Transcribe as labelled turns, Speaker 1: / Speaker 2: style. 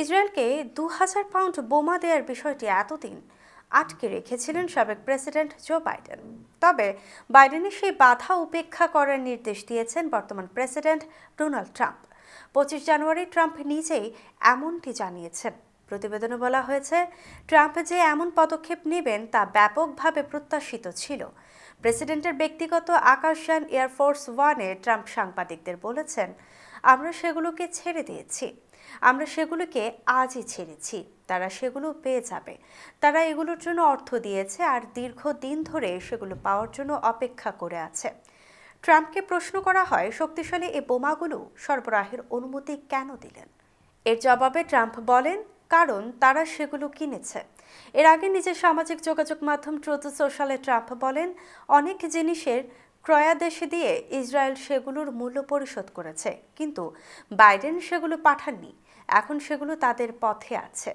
Speaker 1: ইসরায়েলকে ২,০০০ পাউন্ড বোমা দেওয়ার বিষয়টি এতদিন আটকে রেখেছিলেন সাবেক প্রেসিডেন্ট জো বাইডেন। তবে বাইডেনের সেই বাধা উপেক্ষা করার নির্দেশ দিয়েছেন বর্তমান প্রেসিডেন্ট ডোনাল্ড ট্রাম্প। ২৫ জানুয়ারি ট্রাম্প নিজেই এমনটি জানিয়েছেন। প্রতিবেদনে বলা হয়েছে, ট্রাম্প যে এমন পদক্ষেপ নেবেন তা ব্যাপকভাবে প্রত্যাশিত ছিল। প্রেসিডেন্টের ব্যক্তিগত আকাশযান এয়ারফোর্স ওয়ানে ট্রাম্প সাংবাদিকদের বলেছেন, আমরা সেগুলোকে ছেড়ে দিয়েছি, আমরা সেগুলোকে আজই ছেড়েছি, তারা সেগুলো পেয়ে যাবে। তারা এগুলোর জন্য অর্থ দিয়েছে আর দীর্ঘদিন ধরে সেগুলো পাওয়ার জন্য অপেক্ষা করে আছে। ট্রাম্পকে প্রশ্ন করা হয়, শক্তিশালী এই বোমাগুলো সরবরাহের অনুমতি কেন দিলেন? এর জবাবে ট্রাম্প বলেন, কারণ তারা সেগুলো কিনেছে। এর আগে নিজের সামাজিক যোগাযোগ মাধ্যম ট্রুথ সোশ্যালে ট্রাম্প বলেন, অনেক জিনিসের ক্রয়াদেশ দিয়ে ইসরায়েল সেগুলোর মূল্য পরিশোধ করেছে, কিন্তু বাইডেন সেগুলো পাঠাননি। এখন সেগুলো তাদের পথে আছে।